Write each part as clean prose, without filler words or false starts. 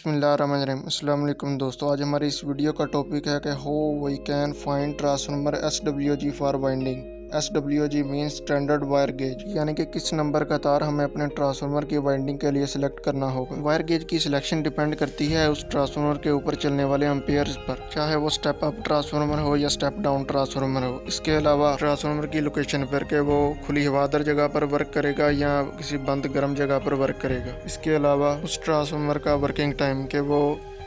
बिस्मिल्लाहिर्रहमानिर्रहीम। अस्सलाम वालेकुम दोस्तों, आज हमारी इस वीडियो का टॉपिक है कि how we can find transformer SWG for winding. SWG means standard wire gauge, यानी कि किस नंबर का तार हमें अपने ट्रांसफार्मर की वाइंडिंग के लिए सिलेक्ट करना होगा। वायर गेज की सिलेक्शन डिपेंड करती है उस ट्रांसफार्मर के ऊपर चलने वाले एम्पेयर्स पर, चाहे वो स्टेप अप ट्रांसफार्मर हो या स्टेप डाउन ट्रांसफार्मर हो। इसके अलावा ट्रांसफार्मर की लोकेशन पर के वो खुली हवादार जगह पर वर्क करेगा या किसी बंद गर्म जगह पर वर्क करेगा। इसके अलावा उस ट्रांसफार्मर का वर्किंग टाइम के वो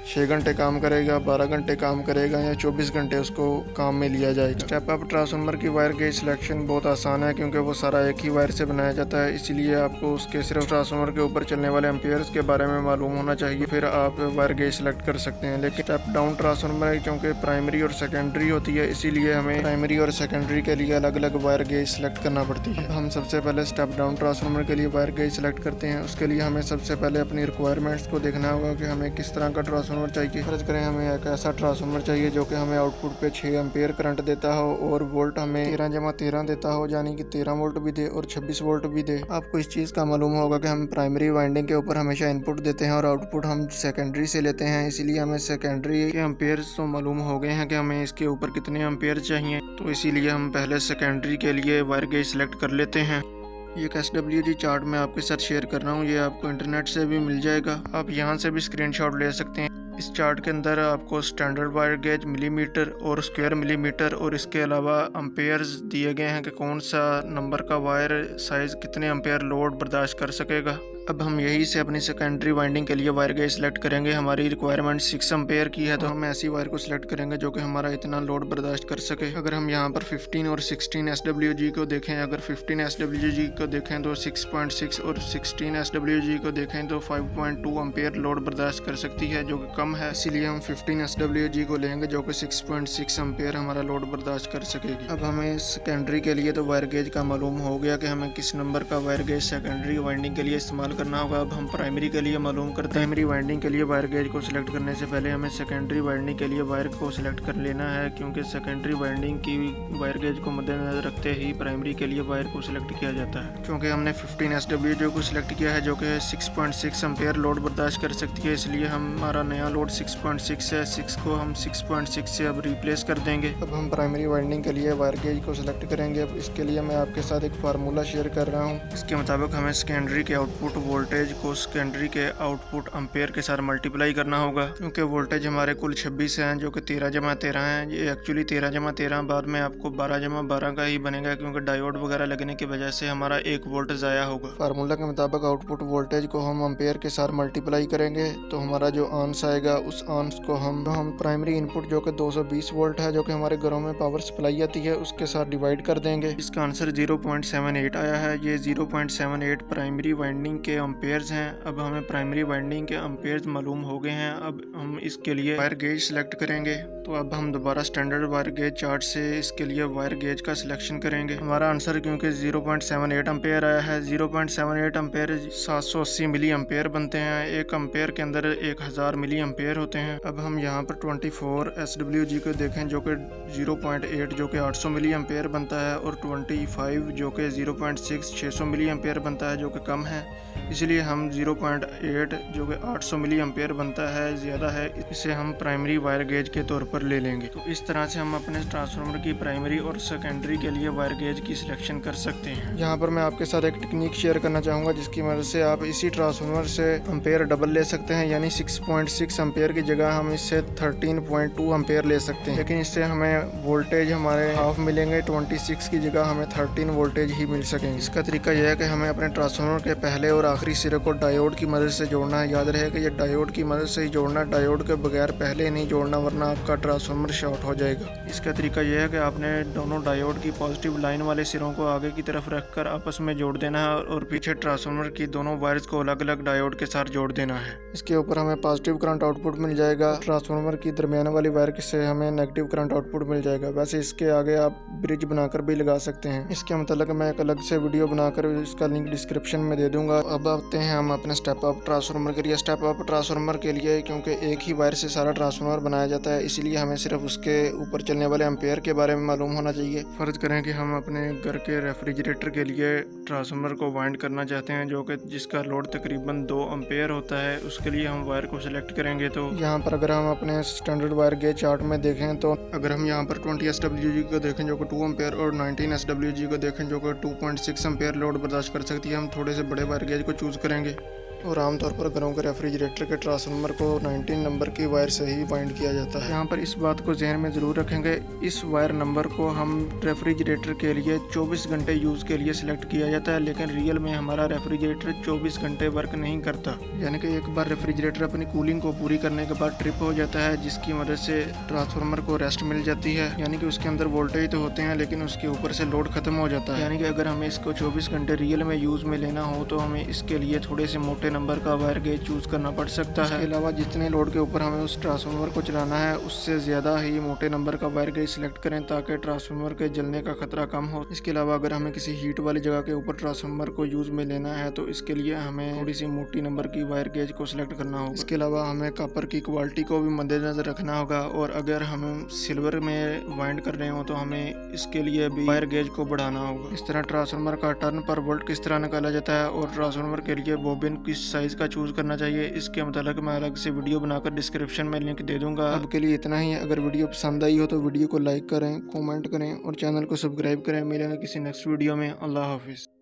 6 घंटे काम करेगा, 12 घंटे काम करेगा या 24 घंटे उसको काम में लिया जाएगा। स्टेप अप ट्रांसफार्मर की वायर गेज सिलेक्शन बहुत आसान है क्योंकि वो सारा एक ही वायर से बनाया जाता है, इसलिए आपको उसके सिर्फ ट्रांसफार्मर के ऊपर चलने वाले एम्पेयर्स के बारे में मालूम होना चाहिए, फिर आप वायर गेज सिलेक्ट कर सकते हैं। लेकिन स्टेप डाउन ट्रांसफार्मर है क्योंकि प्राइमरी और सेकेंडरी होती है, इसीलिए हमें प्राइमरी और सेकेंडरी के लिए अलग अलग वायर गेज सिलेक्ट करना पड़ती है। हम सबसे पहले स्टेप डाउन ट्रांसफार्मर के लिए वायर गेज सिलेक्ट करते हैं। उसके लिए हमें सबसे पहले अपनी रिक्वायरमेंट्स को देखना होगा कि हमें किस तरह का ट्रांसफार्मर चाहिए। फर्ज करें हमें एक ऐसा ट्रांसफार्मर चाहिए जो कि हमें आउटपुट पे 6 एम्पेयर करंट देता हो और वोल्ट हमें 13/13 देता हो, यानी कि 13 वोल्ट भी दे और 26 वोल्ट भी दे। आपको इस चीज़ का मालूम होगा कि हम प्राइमरी वाइंडिंग के ऊपर हमेशा इनपुट देते हैं और आउटपुट हम सेकेंडरी से लेते हैं, इसीलिए हमें सेकेंडरी के एम्पेयर्स तो मालूम हो गए हैं कि हमें इसके ऊपर कितने एम्पेयर चाहिए, तो इसीलिए हम पहले सेकेंडरी के लिए वायर गेज सेलेक्ट कर लेते हैं। ये SWG चार्ट मैं आपके साथ शेयर कर रहा हूँ, ये आपको इंटरनेट से भी मिल जाएगा, आप यहाँ से भी स्क्रीनशॉट ले सकते हैं। इस चार्ट के अंदर आपको स्टैंडर्ड वायर गेज मिलीमीटर और स्क्वायर मिलीमीटर और इसके अलावा अम्पेयर्स दिए गए हैं कि कौन सा नंबर का वायर साइज कितने अम्पेयर लोड बर्दाश्त कर सकेगा। अब हम यही से अपनी सेकेंडरी वाइंडिंग के लिए वायर गेज सेलेक्ट करेंगे। हमारी रिक्वायरमेंट 6 एम्पेयर की है, तो हम ऐसी वायर को सिलेक्ट करेंगे जो कि हमारा इतना लोड बर्दाश्त कर सके। अगर हम यहाँ पर 15 और 16 SWG को देखें, अगर 15 SWG को देखें तो 6.6 और 16 SWG को देखें तो 5.2 एम्पेयर लोड बर्दाश्त कर सकती है, जो कि कम है, इसीलिए हम 15 SWG को लेंगे जो कि 6.6 एम्पेयर हमारा लोड बर्दाश्त कर सकेगी। अब हमें सेकेंडरी के लिए तो वायर गेज का मालूम हो गया कि हमें किस नंबर का वायर गेज सेकेंडरी वाइंडिंग के लिए इस्तेमाल करना होगा। अब हम प्राइमरी के लिए मालूम करते हैं। प्राइमरी वाइंडिंग के लिए वायर गेज को सिलेक्ट करने से पहले हमें सेकेंडरी वाइंडिंग के लिए वायर को सिलेक्ट कर लेना है, क्योंकि सेकेंडरी वाइंडिंग की वायर गेज को मद्देनजर रखते ही प्राइमरी के लिए वायर को सिलेक्ट किया जाता है। क्योंकि हमने 15 SWG को सिलेक्ट किया है जो कि 6.6 एम्पेयर लोड बर्दाश्त कर सकती है, इसलिए हमारा नया लोड 6.6 है। 6 को हम 6.6 से अब रिप्लेस कर देंगे। अब हम प्राइमरी वाइंडिंग के लिए वायर गेज को सिलेक्ट करेंगे। अब इसके लिए मैं आपके साथ एक फार्मूला शेयर कर रहा हूँ। इसके मुताबिक हमें सेकेंडरी के आउटपुट वोल्टेज को सेकेंडरी के आउटपुट एम्पेयर के साथ मल्टीप्लाई करना होगा। क्योंकि वोल्टेज हमारे कुल 26 हैं जो कि 13/13 हैं, ये एक्चुअली 13/13 बाद में आपको 12/12 का ही बनेगा, क्योंकि डायोड वगैरह लगने की वजह से हमारा 1 वोल्ट ज़ाया होगा। फार्मूला के मुताबिक आउटपुट वोल्टेज को हम एम्पेयर के साथ मल्टीप्लाई करेंगे तो हमारा जो आंस आएगा उस आंस को हम प्राइमरी इनपुट जो कि 220 वोल्ट है, जो कि हमारे घरों में पावर सप्लाई आती है, उसके साथ डिवाइड कर देंगे। इसका आंसर 0.78 आया है। ये 0.78 प्राइमरी वाइंडिंग के एम्पेयर्स हैं। अब हमें प्राइमरी वाइंडिंग के एम्पेयर्स मालूम हो गए हैं। अब हम इसके लिए वायर गेज सेलेक्ट करेंगे। तो अब हम दोबारा स्टैंडर्ड वायर गेज चार्ट से इसके लिए वायर गेज का सिलेक्शन करेंगे। हमारा आंसर क्योंकि 0.78 एम्पेयर आया है, 0.78 एम्पेयर 780 मिली एम्पेयर बनते हैं। एक एम्पेयर के अंदर 1000 मिली एम्पेयर होते हैं। अब हम यहाँ पर 24 SWG को देखें जो कि 0.8 जो कि 800 मिली एम्पेयर बनता है और 25 जो कि 0.6 600 मिली एम्पेयर बनता है, जो कि कम है, इसलिए हम 0.8 जो कि 800 मिली एम्पेयर बनता है ज़्यादा है, इसे हम प्राइमरी वायर गेज के तौर पर ले लेंगे। तो इस तरह से हम अपने ट्रांसफार्मर की प्राइमरी और सेकेंडरी के लिए वायर गेज की सिलेक्शन कर सकते हैं। यहाँ पर मैं आपके साथ एक टेक्निक शेयर करना चाहूँगा जिसकी मदद से आप इसी ट्रांसफार्मर से एम्पेयर डबल ले सकते हैं, यानी 6.6 एम्पेयर की जगह हम इससे 13.2 एम्पेयर ले सकते हैं। लेकिन इससे हमें वोल्टेज हमारे हाफ मिलेंगे, 26 की जगह हमें 13 वोल्टेज ही मिल सकेंगे। इसका तरीका यह है कि हमें अपने ट्रांसफार्मर के पहले और आखिरी सिरे को डायोड की मदद से जोड़ना है। याद रहे कि ये डायोड की मदद से ही जोड़ना, डायोड के बगैर पहले नहीं जोड़ना, वरना आपका ट्रांसफार्मर शॉर्ट हो जाएगा। इसका तरीका यह है कि आपने दोनों डायोड की पॉजिटिव लाइन वाले सिरों को आगे की तरफ रखकर आपस में जोड़ देना है और पीछे ट्रांसफार्मर की दोनों वायर्स को अलग अलग डायोड के साथ जोड़ देना है। इसके ऊपर हमें पॉजिटिव करंट आउटपुट मिल जाएगा, ट्रांसफार्मर की दरमियान वाली वायर से हमें नेगेटिव करंट आउटपुट मिल जाएगा। वैसे इसके आगे आप ब्रिज बनाकर भी लगा सकते हैं। इसके मतलब मैं एक अलग से वीडियो बनाकर इसका लिंक डिस्क्रिप्शन में दे दूंगा। अब अब आते हैं हम अपने स्टेप अप ट्रांसफार्मर के लिए। स्टेप अप ट्रांसफार्मर के लिए क्योंकि एक ही वायर से सारा ट्रांसफार्मर बनाया जाता है, इसलिए हमें सिर्फ उसके ऊपर चलने वाले एम्पेयर के बारे में मालूम होना चाहिए। फर्ज करें कि हम अपने घर के रेफ्रिजरेटर के लिए ट्रांसफार्मर को वाइंड करना चाहते हैं, जो कि जिसका लोड तकरीबन 2 एम्पेयर होता है। उसके लिए हम वायर को सिलेक्ट करेंगे। तो यहाँ पर अगर हम अपने स्टैंडर्ड वायर गेज चार्ट में देखें तो अगर हम यहाँ पर 20 SWG को देखें जो कि 2 एम्पेयर और 19 SWG को देखें जो कि 2.6 एम्पेयर लोड बर्दाश्त कर सकती है, हम थोड़े से बड़े वायर गेज को चूज़ करेंगे। और आमतौर पर घरों के रेफ्रिजरेटर के ट्रांसफार्मर को 19 नंबर की वायर से ही वाइंड किया जाता है। यहाँ पर इस बात को जहन में ज़रूर रखेंगे, इस वायर नंबर को हम रेफ्रिजरेटर के लिए 24 घंटे यूज़ के लिए सिलेक्ट किया जाता है, लेकिन रियल में हमारा रेफ्रिजरेटर 24 घंटे वर्क नहीं करता। यानी कि एक बार रेफ्रिजरेटर अपनी कूलिंग को पूरी करने के बाद ट्रिप हो जाता है, जिसकी मदद से ट्रांसफार्मर को रेस्ट मिल जाती है। यानी कि उसके अंदर वोल्टेज तो होते हैं लेकिन उसके ऊपर से लोड खत्म हो जाता है। यानी कि अगर हमें इसको 24 घंटे रियल में यूज़ में लेना हो तो हमें इसके लिए थोड़े से मोटे नंबर का वायर गेज चूज करना पड़ सकता है। इसके अलावा जितने लोड के ऊपर हमें उस ट्रांसफार्मर को चलाना है उससे ज़्यादा ही मोटे नंबर का वायर गेज सिलेक्ट करें ताकि ट्रांसफार्मर के जलने का खतरा कम हो। इसके अलावा अगर हमें किसी हीट वाली जगह के ऊपर ट्रांसफार्मर को यूज़ में लेना है तो इसके लिए हमें थोड़ी सी मोटी नंबर की वायर गेज को सिलेक्ट करना होगा। इसके अलावा हमें कॉपर की क्वालिटी को भी मद्देनजर रखना होगा, और अगर हम सिल्वर में वाइंड कर रहे हो तो हमें इसके लिए भी वायर गेज को बढ़ाना होगा। इस तरह ट्रांसफार्मर का टर्न पर वोल्ट किस तरह निकाला जाता है और ट्रांसफार्मर के लिए बोबिन किस साइज का चूज करना चाहिए, इसके मतलब मैं अलग से वीडियो बनाकर डिस्क्रिप्शन में लिंक दे दूंगा। अब के लिए इतना ही है। अगर वीडियो पसंद आई हो तो वीडियो को लाइक करें, कमेंट करें और चैनल को सब्सक्राइब करें। मिलेंगे किसी नेक्स्ट वीडियो में। अल्लाह हाफिज़।